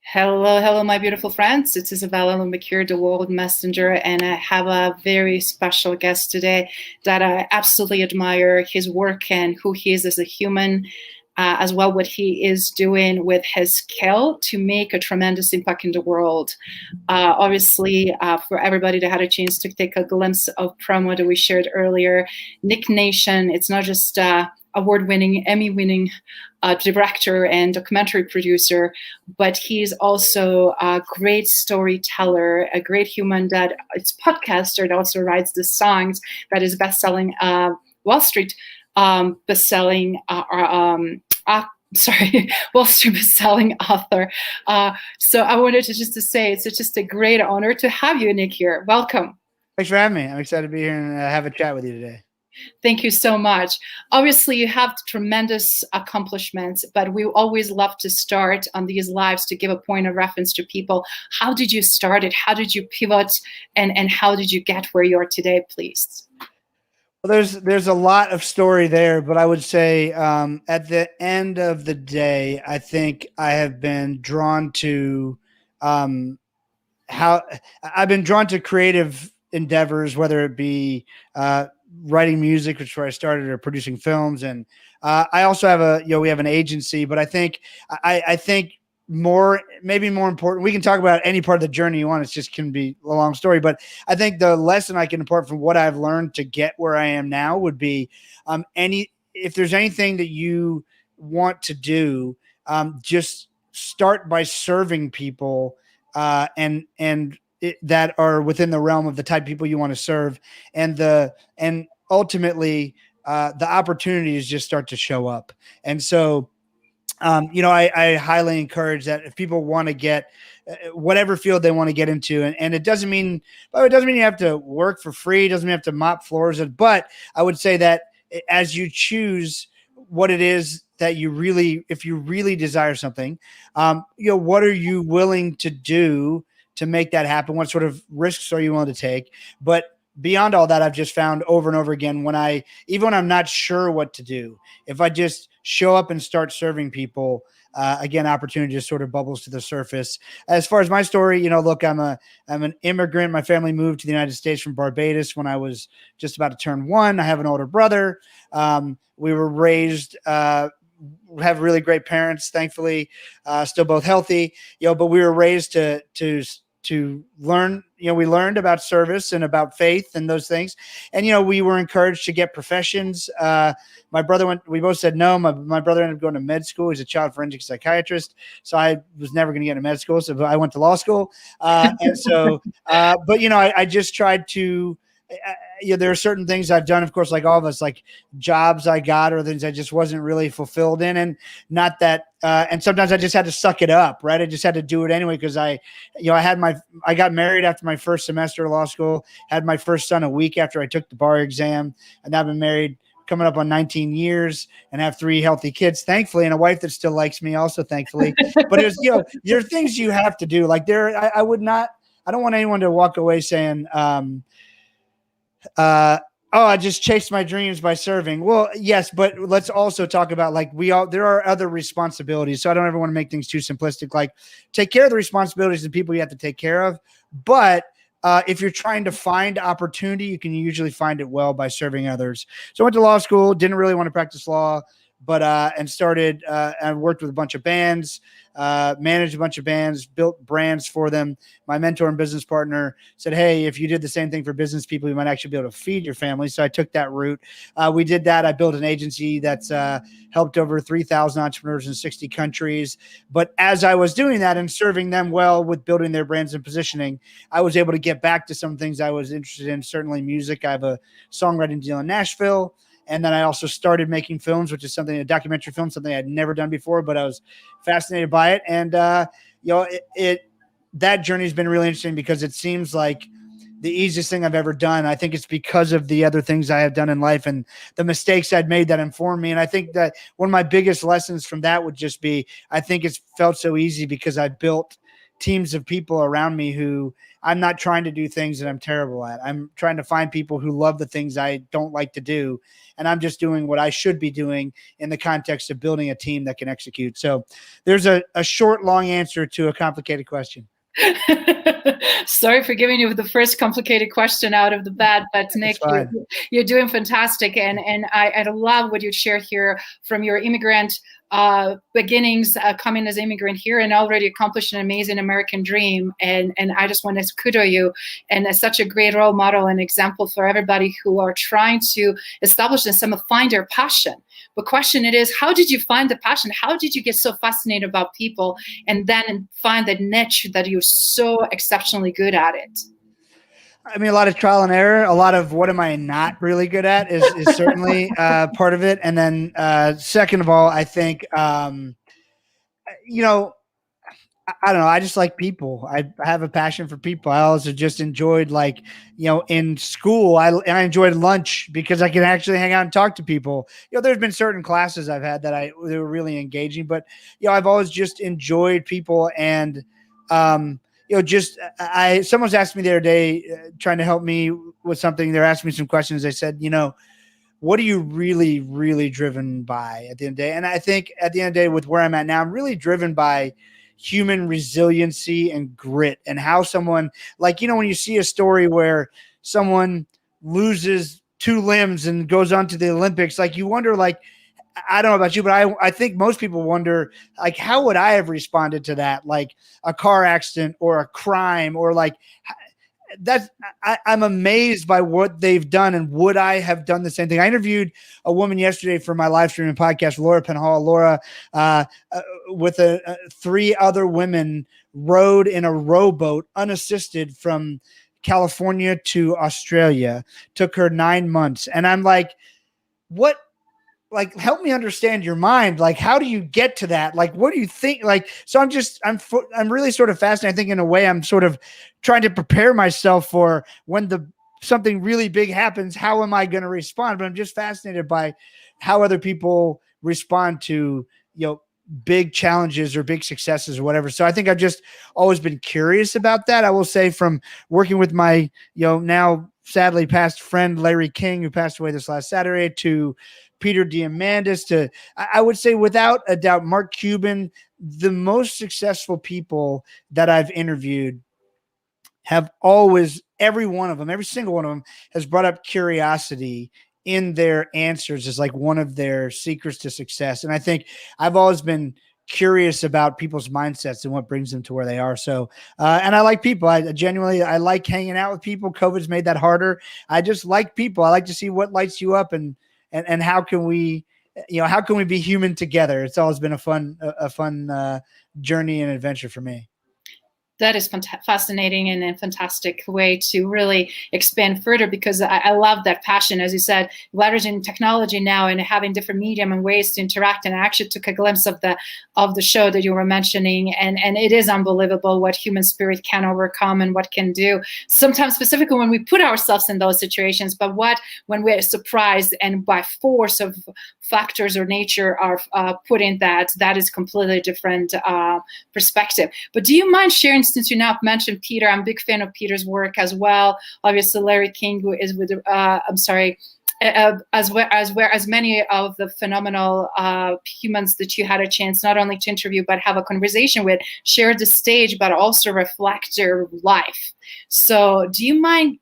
Hello, hello, my beautiful friends. It's Izabela Lundberg here, the World Messenger, and I have a very special guest today that I absolutely admire his work and who he is as a human, as well what he is doing with his skill to make a tremendous impact in the world. Obviously, for everybody that had a chance to take a glimpse of promo that we shared earlier, Nick Nation, it's not just award-winning, Emmy-winning director and documentary producer, but he's also a great storyteller, a great human that it's podcaster that also writes the songs that is best-selling Wall Street best-selling sorry, Wall Street best-selling author. So I wanted to say it's just a great honor to have you, Nick, here. Welcome. Thanks for having me. I'm excited to be here and have a chat with you today. Thank you so much. Obviously, you have tremendous accomplishments, but we always love to start on these lives to give a point of reference to people. How did you start it? How did you pivot? And how did you get where you are today, please? Well, there's a lot of story there, but I would say at the end of the day, I think I have been drawn to how I've been drawn to creative endeavors, whether it be writing music, which is where I started, or producing films. And I also have we have an agency, but I think maybe more important, we can talk about any part of the journey you want. It's just can be a long story, but I think the lesson I can impart from what I've learned to get where I am now would be if there's anything that you want to do, just start by serving people that are within the realm of the type of people you want to serve, and ultimately the opportunities just start to show up. And so I highly encourage that if people want to get whatever field they want to get into, and it doesn't mean you have to work for free, it doesn't mean you have to mop floors, but I would say that as you choose what it is that if you really desire something, what are you willing to do to make that happen? What sort of risks are you willing to take? But beyond all that, I've just found over and over again, even when I'm not sure what to do, if I just show up and start serving people, again, opportunity just sort of bubbles to the surface. As far as my story, look, I'm an immigrant. My family moved to the United States from Barbados when I was just about to turn 1. I have an older brother. We were raised, have really great parents, thankfully, still both healthy, but we were raised to learn, we learned about service and about faith and those things. And, we were encouraged to get professions. My brother we both said no. My brother ended up going to med school. He's a child forensic psychiatrist. So I was never going to get into med school. So I went to law school. But I just tried to, there are certain things I've done, of course, like all of us, like jobs I got or things I just wasn't really fulfilled in. And not that, and sometimes I just had to suck it up, right? I just had to do it anyway. Cause I got married after my first semester of law school, had my first son a week after I took the bar exam, and I've been married coming up on 19 years and have 3 healthy kids, thankfully, and a wife that still likes me also, thankfully. But it was, there are things you have to do. Like I don't want anyone to walk away saying, I just chased my dreams by serving. Well, yes, but let's also talk about there are other responsibilities. So I don't ever want to make things too simplistic. Like, take care of the responsibilities of the people you have to take care of. But if you're trying to find opportunity, you can usually find it well by serving others. So I went to law school, didn't really want to practice law, but and started and worked with a bunch of bands, managed a bunch of bands, built brands for them. My mentor and business partner said, hey, if you did the same thing for business people, you might actually be able to feed your family. So I took that route. We did that. I built an agency that's helped over 3,000 entrepreneurs in 60 countries. But as I was doing that and serving them well with building their brands and positioning, I was able to get back to some things I was interested in, certainly music. I have a songwriting deal in Nashville. And then I also started making films, which is a documentary film, something I'd never done before, but I was fascinated by it. And, that journey has been really interesting because it seems like the easiest thing I've ever done. I think it's because of the other things I have done in life and the mistakes I'd made that informed me. And I think that one of my biggest lessons from that would just be, I think it's felt so easy because I built teams of people around me who I'm not trying to do things that I'm terrible at. I'm trying to find people who love the things I don't like to do. And I'm just doing what I should be doing in the context of building a team that can execute. So there's a short, long answer to a complicated question. Sorry for giving you the first complicated question out of the bat, but Nick, you're doing fantastic, and I love what you share here from your immigrant beginnings, coming as an immigrant here, and already accomplished an amazing American dream. And I just want to kudo you, and as such a great role model and example for everybody who are trying to establish and some find their passion. The question it is, how did you find the passion? How did you get so fascinated about people and then find that niche that you're so exceptionally good at it? I mean, a lot of trial and error, a lot of what am I not really good at is certainly part of it. And then second of all, I think, you know, I don't know. I just like people. I have a passion for people. I also just enjoyed, like, you know, in school, I enjoyed lunch because I can actually hang out and talk to people. You know, there's been certain classes I've had that they were really engaging, but, you know, I've always just enjoyed people. And, you know, just someone's asked me the other day, trying to help me with something. They're asking me some questions. They said, you know, what are you really, really driven by at the end of the day? And I think at the end of the day, with where I'm at now, I'm really driven by human resiliency and grit, and how someone, like, you know, when you see a story where someone loses 2 limbs and goes on to the Olympics, like, you wonder, like, I don't know about you, but I think most people wonder, like, how would I have responded to that? Like a car accident or a crime, or like, that's, I'm amazed by what they've done. And would I have done the same thing? I interviewed a woman yesterday for my live streaming podcast, Laura Penhall. Laura, with 3 other women, rowed in a rowboat unassisted from California to Australia. Took her 9 months. And I'm like, what? Like, help me understand your mind. Like, how do you get to that? Like, what do you think? Like, so I'm really sort of fascinated. I think in a way I'm sort of trying to prepare myself for when something really big happens. How am I going to respond? But I'm just fascinated by how other people respond to, you know, big challenges or big successes or whatever. So I think I've just always been curious about that. I will say, from working with my, you know, now sadly passed friend, Larry King, who passed away this last Saturday, to Peter Diamandis, to, I would say without a doubt, Mark Cuban, the most successful people that I've interviewed have always, every one of them, every single one of them has brought up curiosity in their answers as like one of their secrets to success. And I think I've always been curious about people's mindsets and what brings them to where they are. So, and I like people. I genuinely, I like hanging out with people. COVID's made that harder. I just like people. I like to see what lights you up, and how can we, you know, how can we be human together? It's always been a fun journey and adventure for me. That is fascinating and a fantastic way to really expand further, because I love that passion, as you said, leveraging technology now and having different medium and ways to interact. And I actually took a glimpse of the show that you were mentioning, and it is unbelievable what human spirit can overcome and what can do. Sometimes specifically when we put ourselves in those situations, but when we're surprised and by force of factors or nature are put in that is completely different perspective. But do you mind sharing, since you now mentioned Peter, I'm a big fan of Peter's work as well. Obviously, Larry King, who is with, as many of the phenomenal humans that you had a chance not only to interview but have a conversation with, share the stage, but also reflect their life. So do you mind,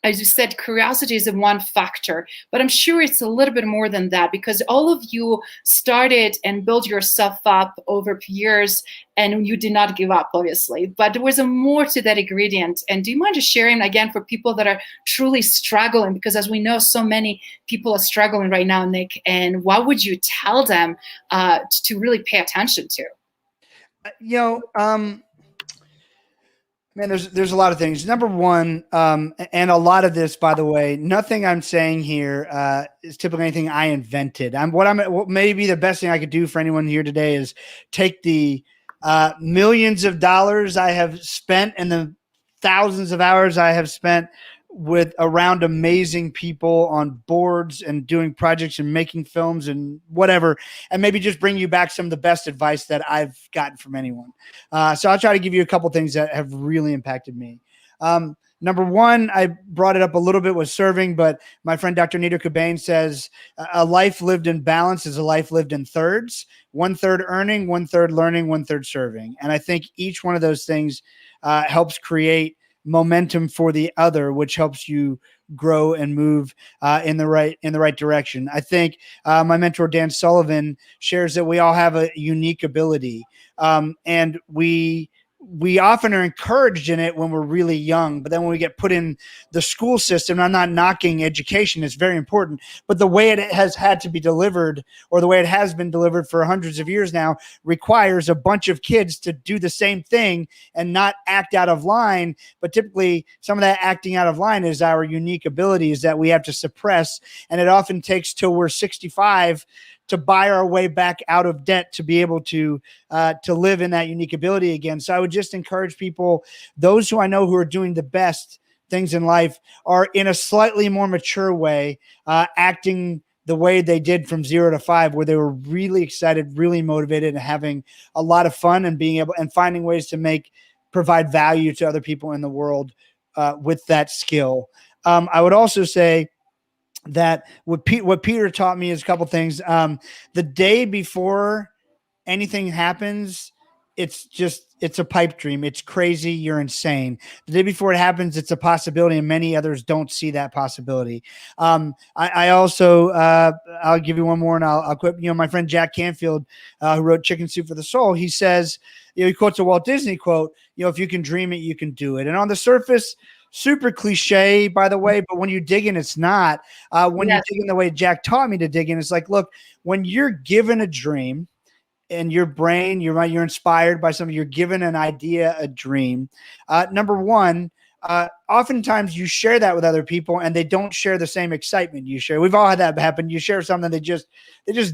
as you said, curiosity is one factor, but I'm sure it's a little bit more than that, because all of you started and built yourself up over years, and you did not give up, obviously, but there was a more to that ingredient. And do you mind just sharing, again, for people that are truly struggling, because as we know, so many people are struggling right now, Nick, and what would you tell them to really pay attention to? You know, man, there's a lot of things. Number one, and a lot of this, by the way, nothing I'm saying here is typically anything I invented. What maybe the best thing I could do for anyone here today is take the millions of dollars I have spent and the thousands of hours I have spent with around amazing people on boards and doing projects and making films and whatever, and maybe just bring you back some of the best advice that I've gotten from anyone. So I'll try to give you a couple things that have really impacted me. Number one, I brought it up a little bit with serving, but my friend Dr. Nito Cobain says a life lived in balance is a life lived in thirds: 1/3 earning, 1/3 learning, 1/3 serving. And I think each one of those things helps create momentum for the other, which helps you grow and move in the right direction. I think my mentor Dan Sullivan shares that we all have a unique ability, and we often are encouraged in it when we're really young, but then when we get put in the school system, I'm not knocking education, it's very important, but the way it has had to be delivered, or the way it has been delivered for hundreds of years now, requires a bunch of kids to do the same thing and not act out of line. But typically some of that acting out of line is our unique abilities that we have to suppress, and it often takes till we're 65 to buy our way back out of debt to be able to live in that unique ability again. So I would just encourage people, those who I know who are doing the best things in life are in a slightly more mature way, acting the way they did from 0 to 5, where they were really excited, really motivated, and having a lot of fun, and being able and finding ways to provide value to other people in the world with that skill. I would also say that what Peter taught me is a couple things. The day before anything happens, it's a pipe dream. It's crazy. You're insane. The day before it happens, it's a possibility, and many others don't see that possibility. I also, I'll give you one more, and I'll quit. My friend Jack Canfield, who wrote Chicken Soup for the Soul, he says, he quotes a Walt Disney quote, if you can dream it, you can do it. And on the surface, super cliche, by the way, but when you dig in, it's not. When you dig in the way Jack taught me to dig in, it's like, look, when you're given a dream, and your brain, you're inspired by something, you're given an idea, a dream. Number one, oftentimes you share that with other people, and they don't share the same excitement you share. We've all had that happen. You share something, they just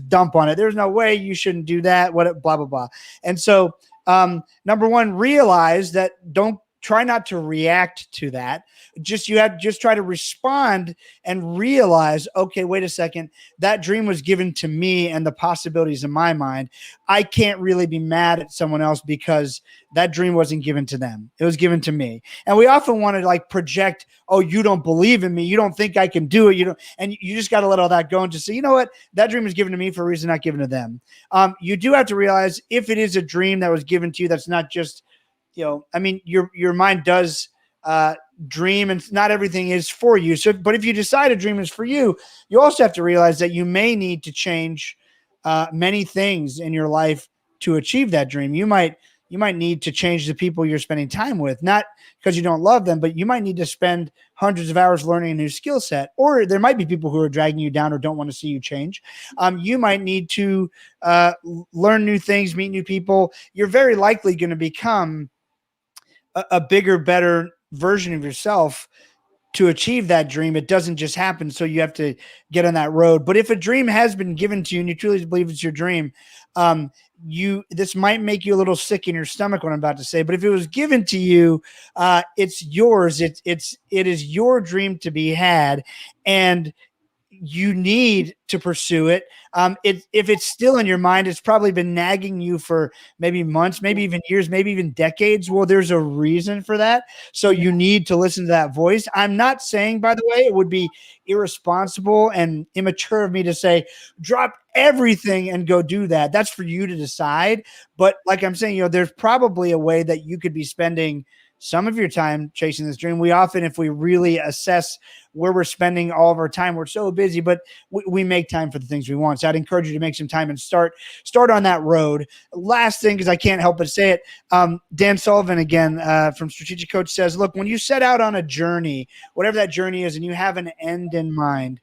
dump on it. There's no way, you shouldn't do that. What, blah, blah, blah. And so, number one, realize that try not to react to that. Just try to respond and realize, okay, wait a second, that dream was given to me and the possibilities in my mind. I can't really be mad at someone else because that dream wasn't given to them. It was given to me. And we often want to project, oh, you don't believe in me. You don't think I can do it. And you just got to let all that go and just say, you know what? That dream was given to me for a reason, not given to them. You do have to realize, if it is a dream that was given to you, that's not just, your mind does dream, and not everything is for you. So, but if you decide a dream is for you, you also have to realize that you may need to change many things in your life to achieve that dream. You might need to change the people you're spending time with, not because you don't love them, but you might need to spend hundreds of hours learning a new skill set, or there might be people who are dragging you down or don't want to see you change. You might need to learn new things, meet new people. You're very likely going to become a bigger, better version of yourself to achieve that dream. It doesn't just happen. So you have to get on that road. But if a dream has been given to you and you truly believe it's your dream, this might make you a little sick in your stomach, what I'm about to say, but if it was given to you, it's yours. It is your dream to be had, and you need to pursue it. If it's still in your mind, it's probably been nagging you for maybe months, maybe even years, maybe even decades. Well, there's a reason for that. So you need to listen to that voice. I'm not saying, by the way, it would be irresponsible and immature of me to say, drop everything and go do that. That's for you to decide. But like I'm saying, there's probably a way that you could be spending some of your time chasing this dream. We often, if we really assess where we're spending all of our time, we're so busy, but we make time for the things we want. So I'd encourage you to make some time and start on that road. Last thing, because I can't help but say it, Dan Sullivan, again, from Strategic Coach, says, look, when you set out on a journey, whatever that journey is, and you have an end in mind,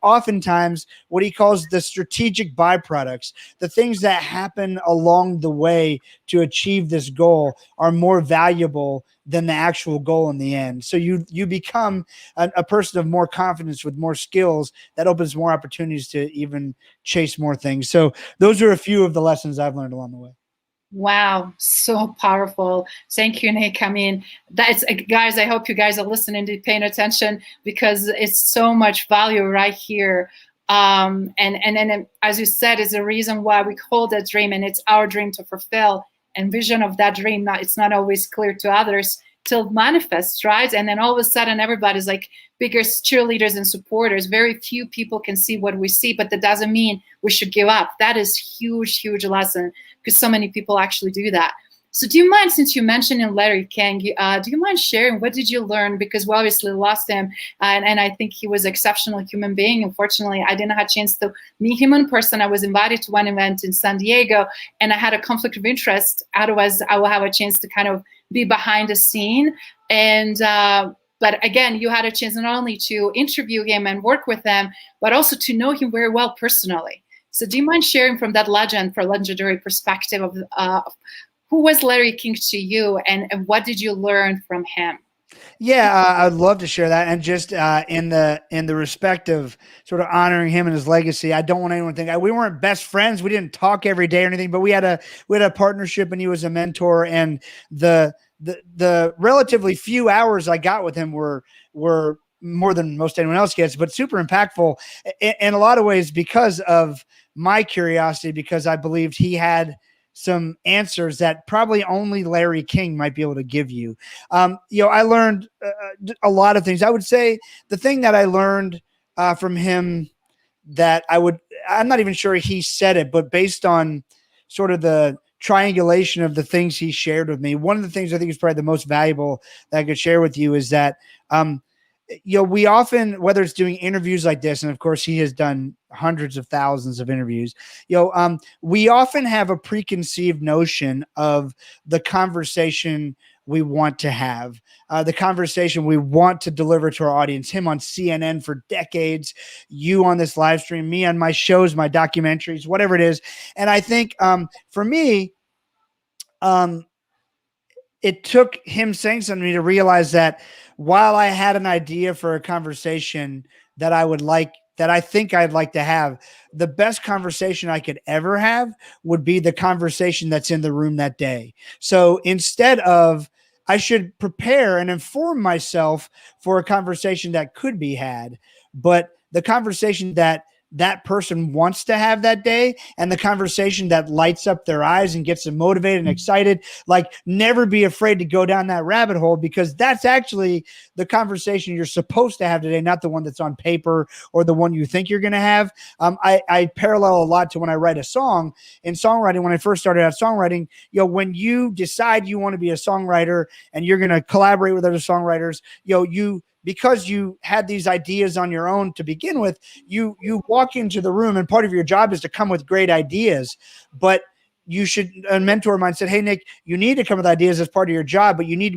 oftentimes what he calls the strategic byproducts, the things that happen along the way to achieve this goal, are more valuable than the actual goal in the end. So you become a person of more confidence with more skills that opens more opportunities to even chase more things. So those are a few of the lessons I've learned along the way. Wow, so powerful. Thank you, Nick. I mean, that's guys, I hope you guys are listening and paying attention because it's so much value right here. And then as you said, is the reason why we hold that dream and it's our dream to fulfill and vision of that dream. Not it's not always clear to others till it manifests, right? And then all of a sudden everybody's like biggest cheerleaders and supporters. Very few people can see what we see, but that doesn't mean we should give up. That is huge, huge lesson because so many people actually do that. So do you mind, since you mentioned in Larry King, do you mind sharing what did you learn? Because we obviously lost him, and I think he was an exceptional human being. Unfortunately, I didn't have a chance to meet him in person. I was invited to one event in San Diego, and I had a conflict of interest. Otherwise, I will have a chance to kind of be behind the scene. And but again, you had a chance not only to interview him and work with him, but also to know him very well personally. So do you mind sharing from that legend, for legendary perspective of who was Larry King to you and what did you learn from him? Yeah, I'd love to share that, and just in the respect of sort of honoring him and his legacy, I don't want anyone to think we weren't best friends. We didn't talk every day or anything, but we had a partnership, and he was a mentor. And the relatively few hours I got with him were more than most anyone else gets, but super impactful in a lot of ways because of my curiosity, because I believed he had some answers that probably only Larry King might be able to give you. I learned a lot of things. I would say the thing that I learned from him that I'm not even sure he said it, but based on sort of the triangulation of the things he shared with me, one of the things I think is probably the most valuable that I could share with you is that, we often, whether it's doing interviews like this, and of course he has done hundreds of thousands of interviews, we often have a preconceived notion of the conversation we want to have, the conversation we want to deliver to our audience. Him on CNN for decades, you on this live stream, me on my shows, my documentaries, whatever it is. And I think for me, it took him saying something to me to realize that while I had an idea for a conversation that I think I'd like to have, the best conversation I could ever have would be the conversation that's in the room that day. So instead of, I should prepare and inform myself for a conversation that could be had, but the conversation that person wants to have that day, and the conversation that lights up their eyes and gets them motivated and excited. Like, never be afraid to go down that rabbit hole, because that's actually the conversation you're supposed to have today, not the one that's on paper or the one you think you're going to have. I parallel a lot to when I write a song. In songwriting, when I first started out songwriting, when you decide you want to be a songwriter and you're going to collaborate with other songwriters, because you had these ideas on your own to begin with, you walk into the room, and part of your job is to come with great ideas. But a mentor of mine said, hey, Nick, you need to come with ideas as part of your job, but you need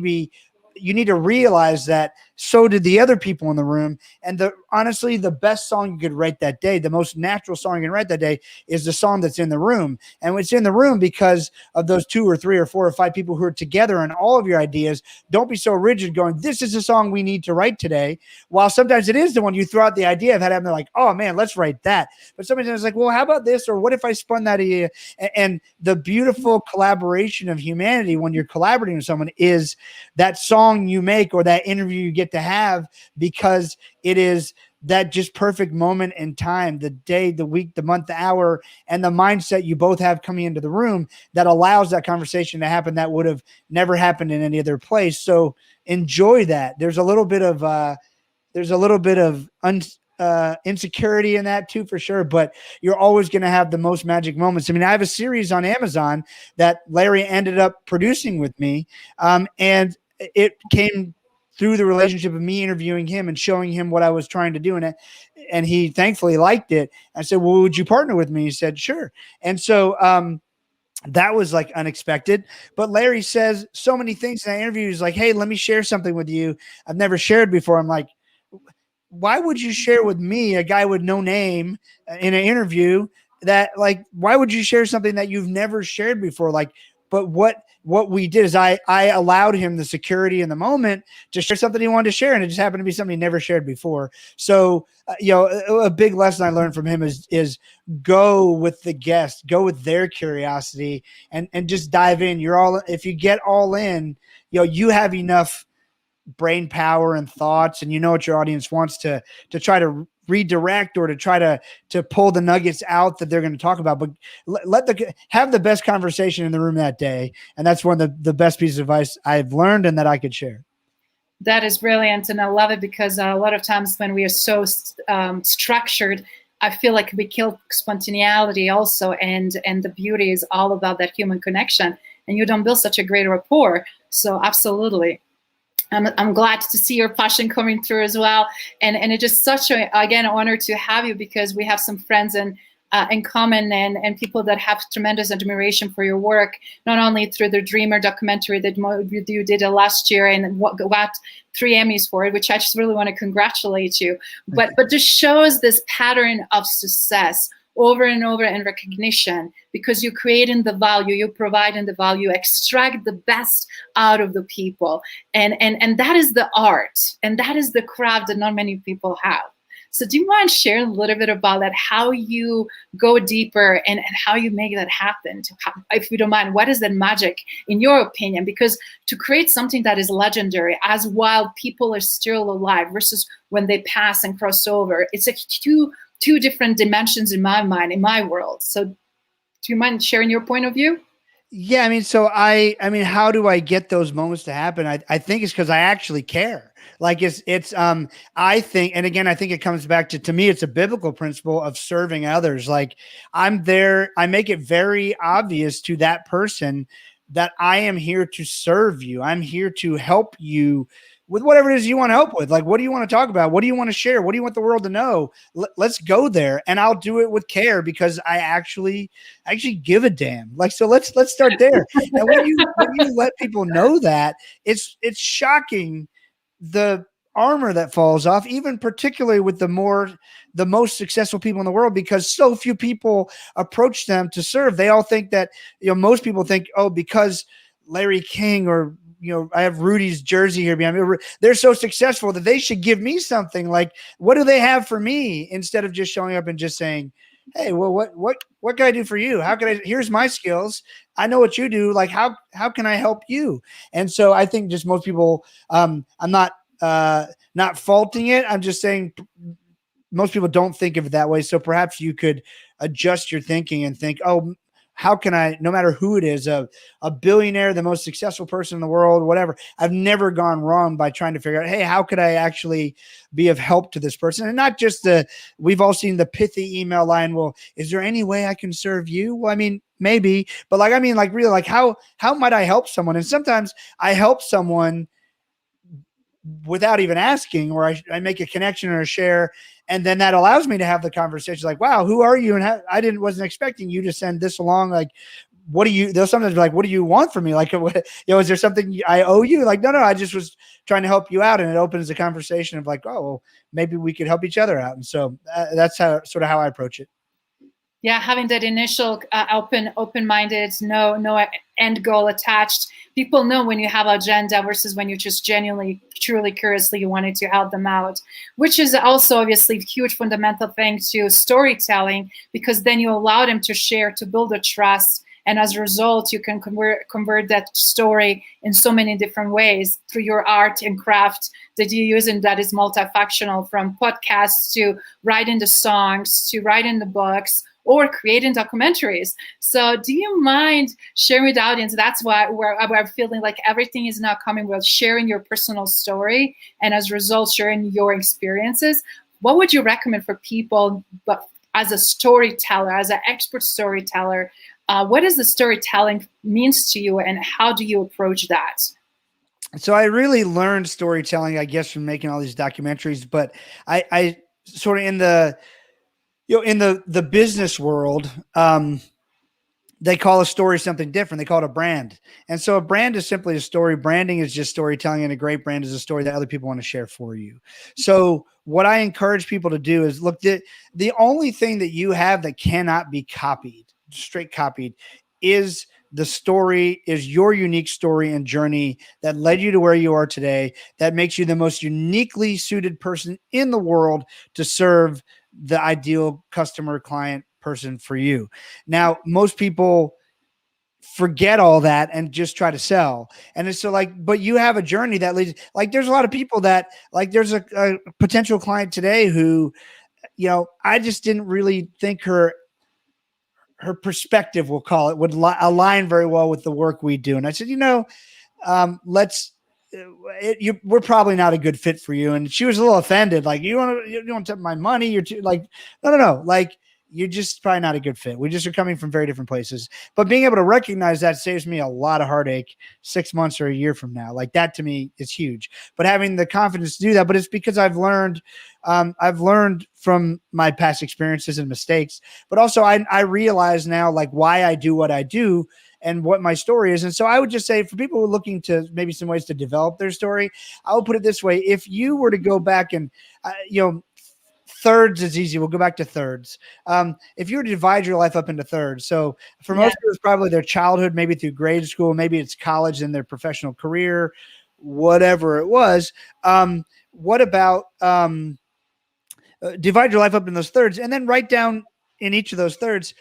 to realize that so did the other people in the room. And honestly, the best song you could write that day, the most natural song you can write that day, is the song that's in the room. And it's in the room because of those 2 or 3 or 4 or 5 people who are together on all of your ideas. Don't be so rigid going, this is the song we need to write today. While sometimes it is the one you throw out the idea of, they're like, oh man, let's write that. But sometimes it's like, well, how about this? Or what if I spun that idea? And the beautiful collaboration of humanity when you're collaborating with someone is that song you make or that interview you get to have, because it is that just perfect moment in time, the day, the week, the month, the hour, and the mindset you both have coming into the room that allows that conversation to happen that would have never happened in any other place. So enjoy that. There's a little bit of insecurity in that too, for sure, but you're always going to have the most magic moments. I mean, I have a series on Amazon that Larry ended up producing with me, and it came through the relationship of me interviewing him and showing him what I was trying to do. And he thankfully liked it. I said, well, would you partner with me? He said, sure. And so, that was like unexpected, but Larry says so many things in that interview. He's like, hey, let me share something with you I've never shared before. I'm like, why would you share with me, a guy with no name, in an interview, that, like, why would you share something that you've never shared before? Like, but what we did is I allowed him the security in the moment to share something he wanted to share, and it just happened to be something he never shared before. So a big lesson I learned from him is go with the guest, go with their curiosity, and just dive in. You're all if you get all in, you have enough brain power and thoughts, and you know what your audience wants to try to redirect or to try to pull the nuggets out that they're going to talk about. But have the best conversation in the room that day, and that's one of the best pieces of advice I've learned and that I could share. That is brilliant, and I love it because a lot of times when we are so structured, I feel like we kill spontaneity also, and the beauty is all about that human connection, and you don't build such a great rapport. So absolutely. I'm glad to see your passion coming through as well, and it's just such a again honor to have you because we have some friends in common and people that have tremendous admiration for your work, not only through the Dreamer documentary that you did last year and got 3 Emmys for it, which I just really want to congratulate you, but just shows this pattern of success over and over in recognition because you're creating the value, you're providing the value, extract the best out of the people. And that is the art and that is the craft that not many people have. So do you mind sharing a little bit about that, how you go deeper and how you make that happen? If you don't mind, what is that magic in your opinion? Because to create something that is legendary as while people are still alive versus when they pass and cross over, it's a two different dimensions in my mind, in my world. So do you mind sharing your point of view? Yeah, I mean, so I mean, how do I get those moments to happen? I think it's because I actually care. Like I think, and again, I think it comes back to me, it's a biblical principle of serving others. Like I'm there, I make it very obvious to that person that I am here to serve you. I'm here to help you with whatever it is you want to help with. Like, what do you want to talk about? What do you want to share? What do you want the world to know? Let's go there. And I'll do it with care because I actually give a damn. Like, so let's start there. And when you let people know that, it's shocking the armor that falls off, even particularly with the most successful people in the world, because so few people approach them to serve. They all think that, most people think, oh, because Larry King or I have Rudy's jersey here behind me, they're so successful that they should give me something. Like, what do they have for me? Instead of just showing up and just saying, hey, well, what can I do for you? How can here's my skills. I know what you do. Like, how can I help you? And so I think just most people, I'm not faulting it. I'm just saying most people don't think of it that way. So perhaps you could adjust your thinking and think, oh, how can I, no matter who it is, a billionaire, the most successful person in the world, whatever, I've never gone wrong by trying to figure out, hey, how could I actually be of help to this person? And not just we've all seen the pithy email line, well, is there any way I can serve you? Well, I mean, maybe, but really, like how might I help someone? And sometimes I help someone without even asking, or I make a connection or a share. And then that allows me to have the conversation like, wow, who are you? And wasn't expecting you to send this along. Like, they'll sometimes be like, what do you want from me? Like, is there something I owe you? Like, no, I just was trying to help you out. And it opens a conversation of like, oh, well, maybe we could help each other out. And so that's how I approach it. Yeah, having that initial open-minded, no end goal attached. People know when you have agenda versus when you just genuinely, truly, curiously you wanted to help them out, which is also obviously a huge fundamental thing to storytelling, because then you allow them to share, to build a trust. And as a result, you can convert that story in so many different ways through your art and craft that you use, and that is multifactional, from podcasts to writing the songs to writing the books or creating documentaries. So do you mind sharing with the audience? That's why we're feeling like everything is now coming with sharing your personal story, and as a result, sharing your experiences. What would you recommend for people, but as a storyteller, as an expert storyteller, what does the storytelling means to you, and how do you approach that? So I really learned storytelling, I guess, from making all these documentaries, but I sort of in the business world, they call a story something different. They call it a brand. And so a brand is simply a story. Branding is just storytelling, and a great brand is a story that other people want to share for you. So what I encourage people to do is look, the only thing that you have that cannot be copied, straight copied, is the story is your unique story and journey that led you to where you are today, that makes you the most uniquely suited person in the world to serve the ideal customer, client, person for you. Now, most people forget all that and just try to sell. And it's so like, but you have a journey that leads, like, there's a lot of people that, like, there's a potential client today who, I just didn't really think her perspective, we'll call it, would align very well with the work we do. And I said, let's, we're probably not a good fit for you. And she was a little offended. Like, you want to take my money? You're too, like, no. Like, you're just probably not a good fit. We just are coming from very different places. But being able to recognize that saves me a lot of heartache 6 months or a year from now. Like, that to me is huge. But having the confidence to do that, but it's because I've learned from my past experiences and mistakes. But also I realize now, like, why I do what I do and what my story is. And so I would just say, for people who are looking to maybe some ways to develop their story, I would put it this way. If you were to go back and, thirds is easy. We'll go back to thirds. If you were to divide your life up into thirds. So for most people, it's probably their childhood, maybe through grade school, maybe it's college and their professional career, whatever it was. What about divide your life up in those thirds and then write down in each of those thirds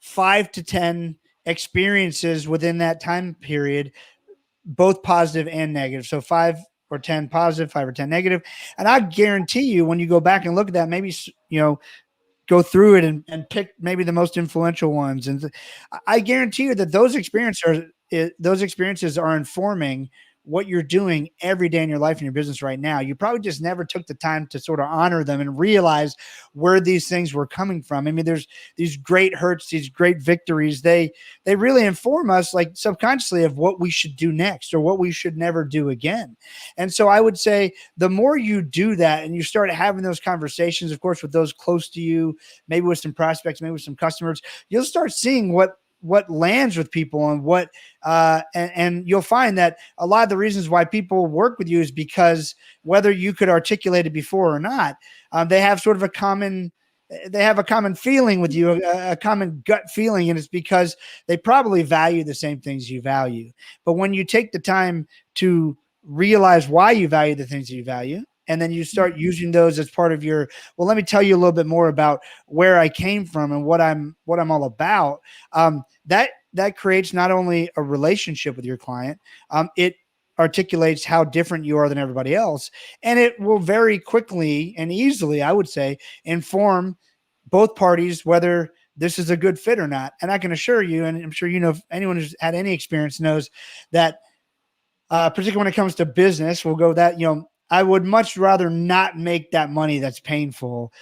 5 to 10 experiences within that time period, both positive and negative. So 5 or 10 positive, 5 or 10 negative. And I guarantee you, when you go back and look at that, maybe, go through it and pick maybe the most influential ones. And I guarantee you that those experiences are informing what you're doing every day in your life and your business right now. You probably just never took the time to sort of honor them and realize where these things were coming from. I mean, there's these great hurts, these great victories. They really inform us, like, subconsciously, of what we should do next or what we should never do again. And so I would say the more you do that and you start having those conversations, of course, with those close to you, maybe with some prospects, maybe with some customers, you'll start seeing what lands with people and what, and you'll find that a lot of the reasons why people work with you is because, whether you could articulate it before or not, they have sort of a common feeling with you, a common gut feeling. And it's because they probably value the same things you value. But when you take the time to realize why you value the things that you value, and then you start using those as part of your, well, let me tell you a little bit more about where I came from and what I'm all about. That creates not only a relationship with your client, it articulates how different you are than everybody else. And it will very quickly and easily, I would say, inform both parties whether this is a good fit or not. And I can assure you, and I'm sure, if anyone who's had any experience knows that, particularly when it comes to business, we'll go that, I would much rather not make that money that's painful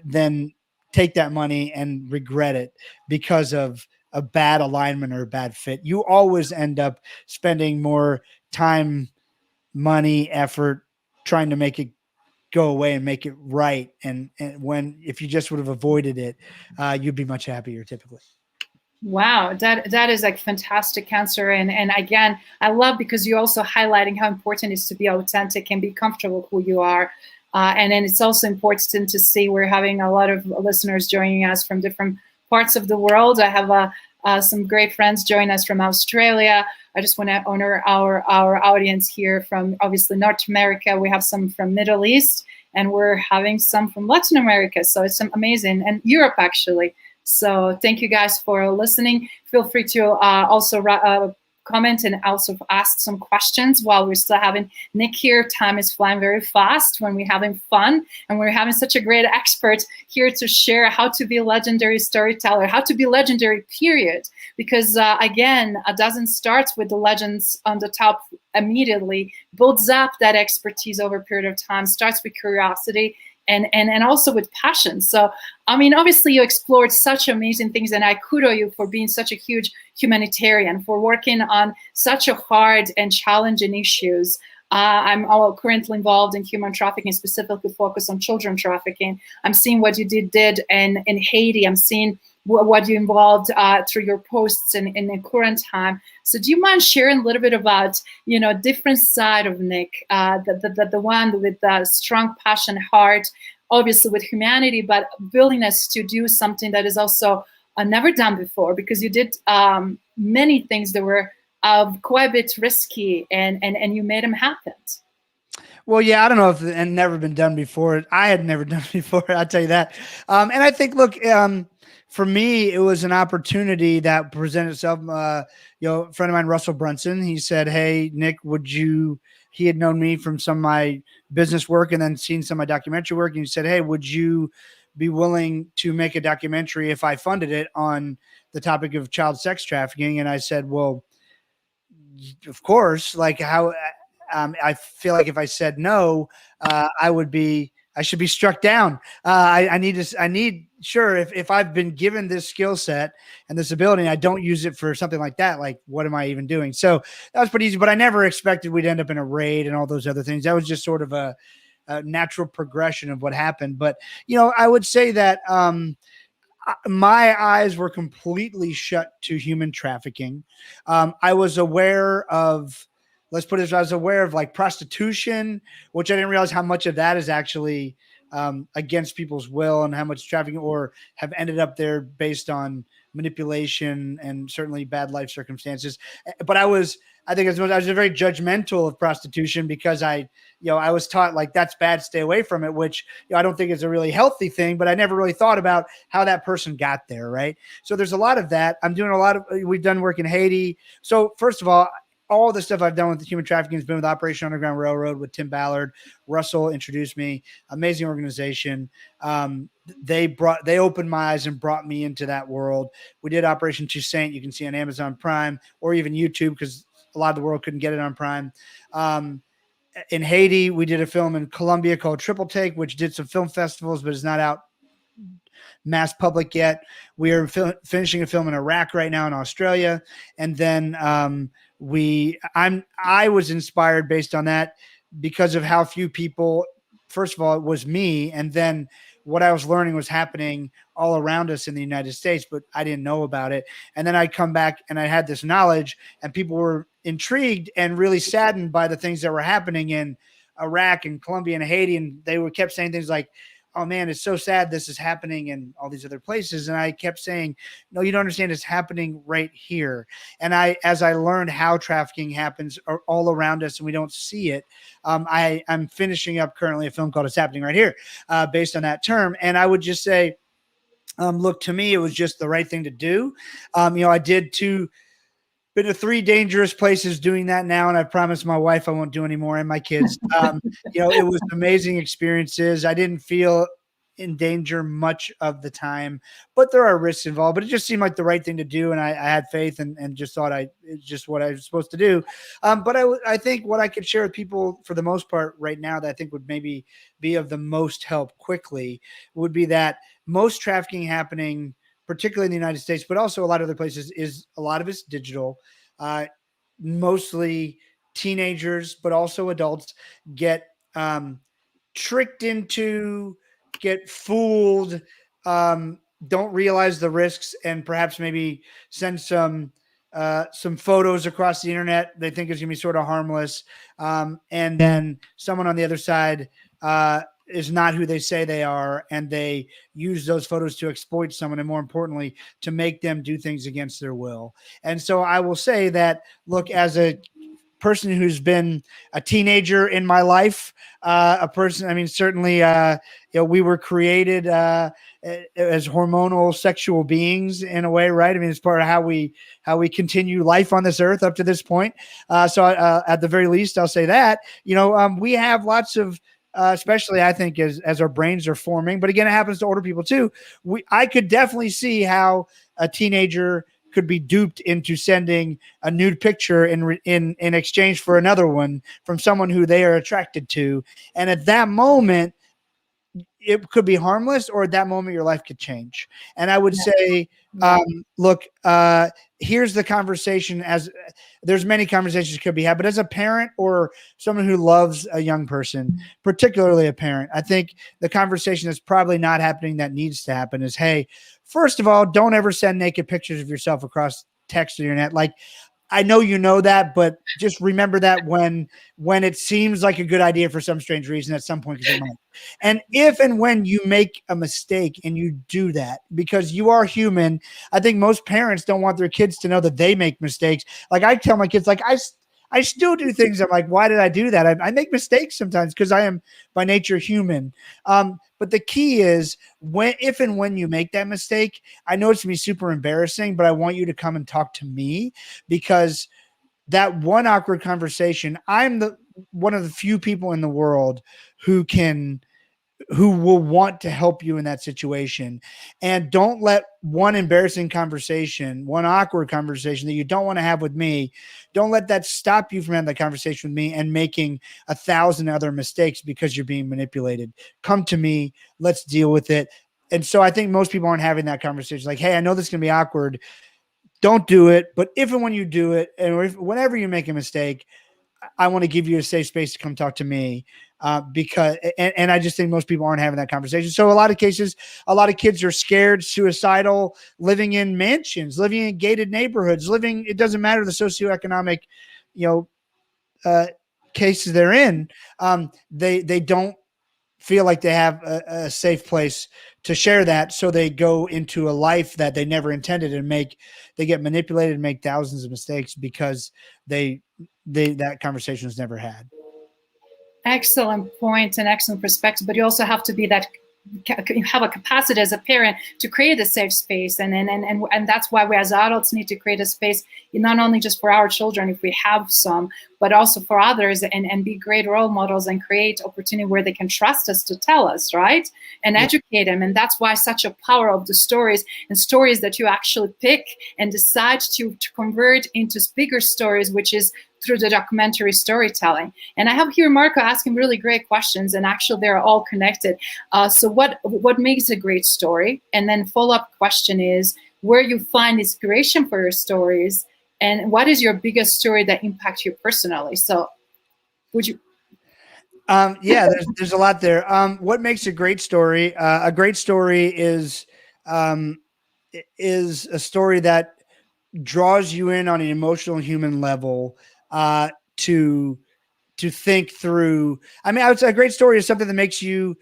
than take that money and regret it because of a bad alignment or a bad fit. You always end up spending more time, money, effort trying to make it go away and make it right. And if you just would have avoided it, you'd be much happier typically. Wow, that is like fantastic answer. And again, I love, because you're also highlighting how important it is to be authentic and be comfortable who you are. And then it's also important to see we're having a lot of listeners joining us from different parts of the world. I have some great friends join us from Australia. I just want to honor our audience here from, obviously, North America. We have some from Middle East, and we're having some from Latin America. So it's amazing. And Europe, actually. So thank you guys for listening. Feel free to also comment and also ask some questions while we're still having Nick here. Time is flying very fast when we're having fun, and we're having such a great expert here to share how to be a legendary storyteller, how to be legendary, period. Because again, it doesn't start with the legends on the top immediately, builds up that expertise over a period of time, starts with curiosity, and also with passion. So, I mean, obviously you explored such amazing things, and I kudos you for being such a huge humanitarian, for working on such a hard and challenging issues. I'm currently involved in human trafficking, specifically focused on children trafficking. I'm seeing what you did in Haiti. I'm seeing what you involved through your posts in the current time. So do you mind sharing a little bit about, different side of Nick, the one with the strong passion, heart, obviously with humanity, but willingness to do something that is also never done before, because you did many things that were quite a bit risky, and you made them happen. Well, yeah, I don't know if and never been done before. I had never done it before. I'll tell you that. And I think, look, for me, it was an opportunity that presented itself. A friend of mine, Russell Brunson, he said, "Hey, Nick, would you?" He had known me from some of my business work and then seen some of my documentary work, and he said, "Hey, would you be willing to make a documentary if I funded it on the topic of child sex trafficking?" And I said, "Well, of course, like how I feel like if I said no, I should be struck down. Sure, if I've been given this skill set and this ability and I don't use it for something like that, like what am I even doing?" So that was pretty easy, but I never expected we'd end up in a raid and all those other things. That was just sort of a natural progression of what happened. But, I would say that, my eyes were completely shut to human trafficking. I was aware of, let's put it this way, I was aware of like prostitution, which I didn't realize how much of that is actually against people's will and how much trafficking or have ended up there based on manipulation and certainly bad life circumstances. But I think I was very judgmental of prostitution because I was taught like that's bad, stay away from it, which I don't think is a really healthy thing, but I never really thought about how that person got there. Right. So there's a lot of that. We've done work in Haiti. So first of all the stuff I've done with the human trafficking has been with Operation Underground Railroad with Tim Ballard. Russell introduced me, amazing organization. They opened my eyes and brought me into that world. We did Operation Toussaint. You can see on Amazon Prime or even YouTube because a lot of the world couldn't get it on Prime. In Haiti, we did a film in Colombia called Triple Take, which did some film festivals, but is not out mass public yet. We are finishing a film in Iraq right now, in Australia, and then I was inspired based on that because of how few people. First of all, it was me, and then what I was learning was happening all around us in the United States, but I didn't know about it. And then I'd come back and I had this knowledge, and people were intrigued and really saddened by the things that were happening in Iraq and Colombia and Haiti, and they kept saying things like, "Oh man, it's so sad this is happening in all these other places." And I kept saying, "No, you don't understand. It's happening right here." And as I learned how trafficking happens all around us and we don't see it, I'm finishing up currently a film called It's Happening Right Here, based on that term. And I would just say, look, to me, it was just the right thing to do. I did been to 3 dangerous places doing that now, and I promised my wife I won't do anymore and my kids. It was amazing experiences. I didn't feel in danger much of the time, but there are risks involved. But it just seemed like the right thing to do, and I had faith and just thought it's just what I was supposed to do. But I think what I could share with people for the most part right now that I think would maybe be of the most help quickly would be that most trafficking happening, particularly in the United States, but also a lot of other places, is a lot of it's digital. Mostly teenagers, but also adults get tricked into, get fooled, don't realize the risks, and perhaps maybe send some photos across the internet they think is going to be sort of harmless. And then someone on the other side is not who they say they are, and they use those photos to exploit someone, and more importantly, to make them do things against their will. And so I will say that, look, as a person who's been a teenager in my life, certainly, we were created as hormonal sexual beings in a way, right? I mean, it's part of how we continue life on this earth up to this point. So at the very least, I'll say that, we have lots of, especially I think as our brains are forming, but again, it happens to older people too. I could definitely see how a teenager could be duped into sending a nude picture in exchange for another one from someone who they are attracted to. And at that moment, it could be harmless, or at that moment, your life could change. And I would say, look, here's the conversation. As there's many conversations could be had, but as a parent or someone who loves a young person, particularly a parent, I think the conversation that's probably not happening that needs to happen is, hey, first of all, don't ever send naked pictures of yourself across text or internet. Like, I know you know that, but just remember that when it seems like a good idea for some strange reason at some point, because it might. And if and when you make a mistake and you do that, because you are human, I think most parents don't want their kids to know that they make mistakes. Like I tell my kids, like I still do things. I'm like, why did I do that? I make mistakes sometimes because I am by nature human. But the key is if and when you make that mistake, I know it's gonna be super embarrassing, but I want you to come and talk to me, because that one awkward conversation, I'm the one of the few people in the world who can who will want to help you in that situation. And don't let one embarrassing conversation, one awkward conversation that you don't want to have with me, don't let that stop you from having that conversation with me and making 1,000 other mistakes because you're being manipulated. Come to me, let's deal with it. And so I think most people aren't having that conversation. Like, hey, I know this is going to be awkward. Don't do it. But if and when you do it, and whenever you make a mistake, I want to give you a safe space to come talk to me, because and I just think most people aren't having that conversation. So a lot of cases, a lot of kids are scared, suicidal, living in mansions, living in gated neighborhoods, living. It doesn't matter the socioeconomic, you know, cases they're in. They don't feel like they have a safe place to share that, so they go into a life that they never intended and they get manipulated and make thousands of mistakes because that conversation was never had. Excellent point and excellent perspective, but you also have to be that you have a capacity as a parent to create a safe space, and that's why we as adults need to create a space not only just for our children if we have some, but also for others, and be great role models and create opportunity where they can trust us to tell us, right, and educate them. And that's why such a power of the stories, and stories that you actually pick and decide to convert into bigger stories, which is through the documentary storytelling. And I have here Marco asking really great questions, and actually they're all connected. So what makes a great story? And then follow-up question is where you find inspiration for your stories, and what is your biggest story that impacts you personally? So would you? Yeah, there's a lot there. What makes a great story? A great story um, is a story that draws you in on an emotional human level, to think through. I mean, I would say a great story is something that makes you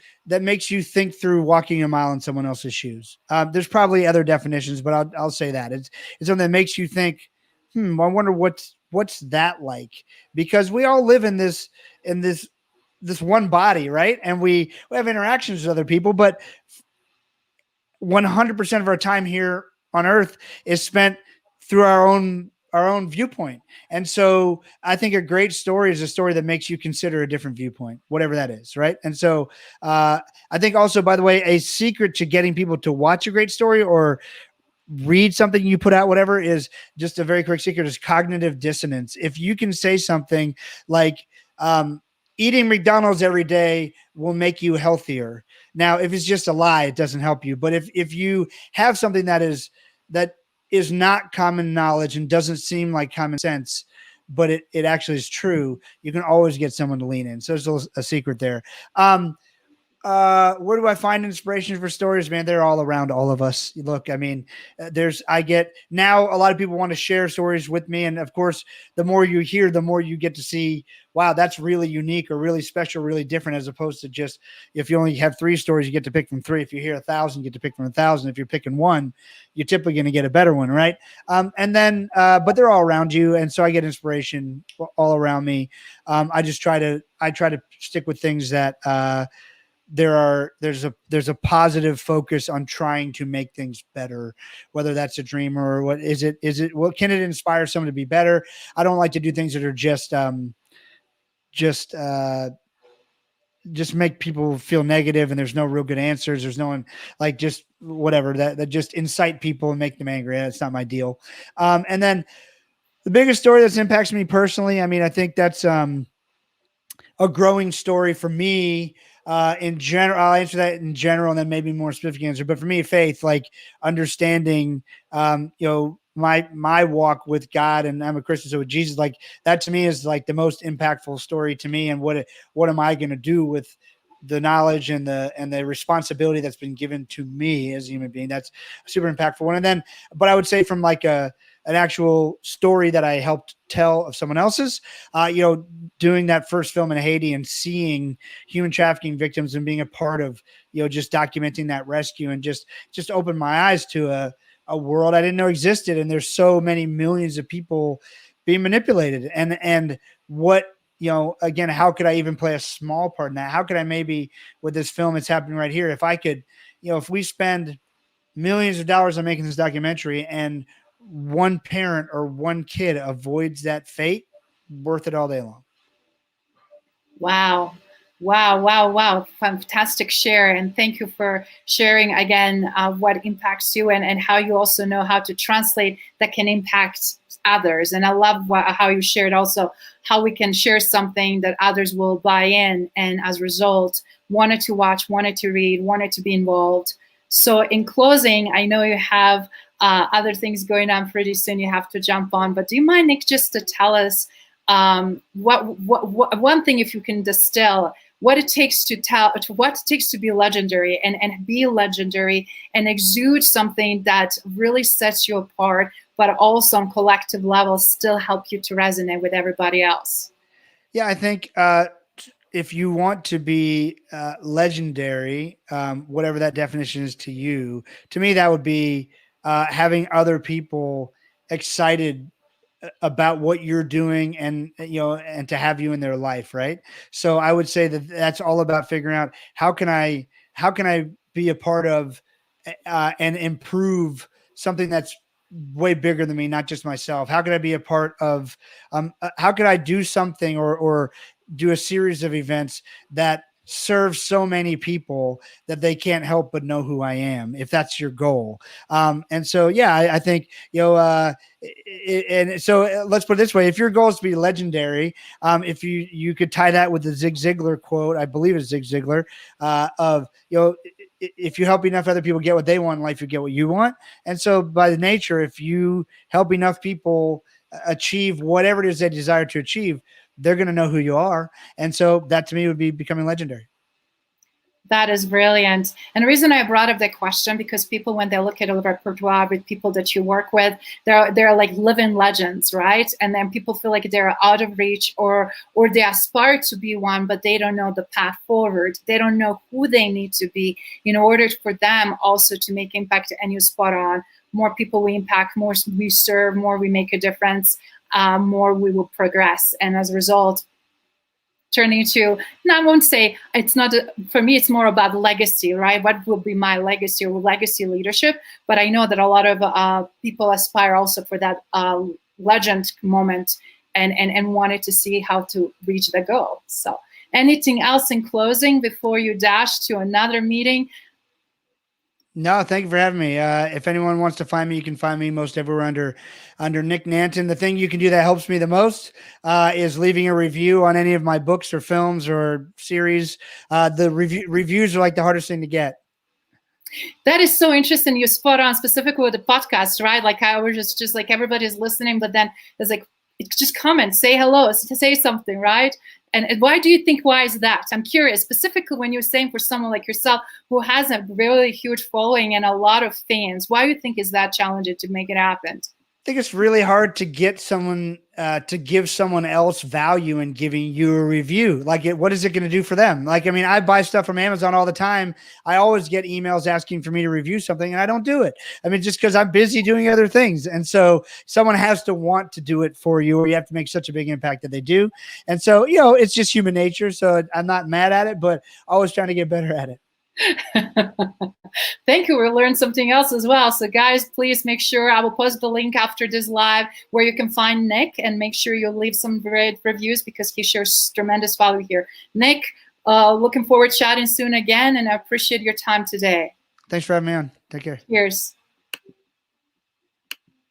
think through walking a mile in someone else's shoes. There's probably other definitions, but I'll say that it's something that makes you think. I wonder what's that like, because we all live in this one body, right? And we have interactions with other people, but 100% of our time here on earth is spent through our own viewpoint. And so I think a great story is a story that makes you consider a different viewpoint, whatever that is, right? And so I think also, by the way, a secret to getting people to watch a great story or read something you put out, whatever, is just a very quick secret, is cognitive dissonance. If you can say something like, eating McDonald's every day will make you healthier. Now, if it's just a lie, it doesn't help you. But if you have something that is not common knowledge and doesn't seem like common sense, but it actually is true, you can always get someone to lean in. So there's a secret there. Where do I find inspiration for stories, man? They're all around all of us. Look, I mean, I get now a lot of people want to share stories with me. And of course, the more you hear, the more you get to see, wow, that's really unique or really special, really different, as opposed to just, if you only have 3 stories, you get to pick from 3. If you hear 1,000, you get to pick from 1,000. If you're picking one, you're typically going to get a better one. Right. And then, but they're all around you. And so I get inspiration all around me. I try to stick with things that, there's a positive focus on trying to make things better, whether that's a dream or what is it, what can it inspire someone to be better? I don't like to do things that are just make people feel negative and there's no real good answers. There's no one, like, just whatever that just incite people and make them angry. That's not my deal. And then the biggest story that's impacts me personally, I mean, I think that's a growing story for me, in general. I'll answer that in general and then maybe more specific answer. But for me, faith, like understanding, my walk with God, and I'm a Christian, so with Jesus, like that to me is like the most impactful story to me. And what am I going to do with the knowledge and the responsibility that's been given to me as a human being? That's a super impactful one. And then, but I would say from like an actual story that I helped tell of someone else's. Doing that first film in Haiti and seeing human trafficking victims and being a part of, just documenting that rescue, and just opened my eyes to a world I didn't know existed. And there's so many millions of people being manipulated. And what, again, how could I even play a small part in that? How could I, maybe with this film, it's happening right here, if I could, if we spend millions of dollars on making this documentary and one parent or one kid avoids that fate, worth it all day long. Wow. Wow, wow, wow. Fantastic share. And thank you for sharing again what impacts you, and how you also know how to translate that can impact others. And I love how you shared also how we can share something that others will buy in, and as a result, wanted to watch, wanted to read, wanted to be involved. So in closing, I know you have other things going on pretty soon you have to jump on, but do you mind, Nick, just to tell us what one thing, if you can distill what it takes what it takes to be legendary, and be legendary and exude something that really sets you apart, but also on collective level still help you to resonate with everybody else? Yeah, I think if you want to be legendary, whatever that definition is to you, to me, that would be having other people excited about what you're doing, and and to have you in their life, right? So I would say that that's all about figuring out how can I be a part of and improve something that's way bigger than me, not just myself. How can I be a part of how could I do something, or do a series of events that serve so many people that they can't help but know who I am, if that's your goal. And so, yeah, I think, and so let's put it this way: if your goal is to be legendary, if you could tie that with the Zig Ziglar quote, I believe it's Zig Ziglar, of, if you help enough other people get what they want in life, you get what you want. And so by the nature, if you help enough people achieve whatever it is they desire to achieve, they're going to know who you are. And so that, to me, would be becoming legendary. That is brilliant. And the reason I brought up that question, because people, when they look at a repertoire with people that you work with, they're like living legends, right? And then people feel like they're out of reach, or they aspire to be one, but they don't know the path forward. They don't know who they need to be in order for them also to make impact. And you spot on: more people we impact, more we serve, more we make a difference, more we will progress. And as a result, turning to, and I won't say it's not, for me, it's more about legacy, right? What will be my legacy, or legacy leadership? But I know that a lot of people aspire also for that legend moment, and wanted to see how to reach the goal. So anything else in closing before you dash to another meeting? No, thank you for having me. If anyone wants to find me, you can find me most everywhere under Nick Nanton. The thing you can do that helps me the most is leaving a review on any of my books or films or series. The reviews are like the hardest thing to get. That is so interesting. You spot on, specifically with the podcast, right? Like, I was just like, everybody's listening, but then it's like, just comment, say hello, say something, right? And why do you think, why is that? I'm curious, specifically when you're saying for someone like yourself who has a really huge following and a lot of fans, why do you think is that challenging to make it happen? I think it's really hard to get someone to give someone else value in giving you a review. Like, what is it going to do for them? Like, I mean, I buy stuff from Amazon all the time. I always get emails asking for me to review something, and I don't do it. I mean, just because I'm busy doing other things. And so someone has to want to do it for you, or you have to make such a big impact that they do. And so, it's just human nature. So I'm not mad at it, but always trying to get better at it. Thank you. We learned something else as well. So guys, please make sure, I will post the link after this live where you can find Nick, and make sure you leave some great reviews because he shares tremendous value here. Nick, looking forward to chatting soon again, and I appreciate your time today. Thanks for having me on. Take care. Cheers.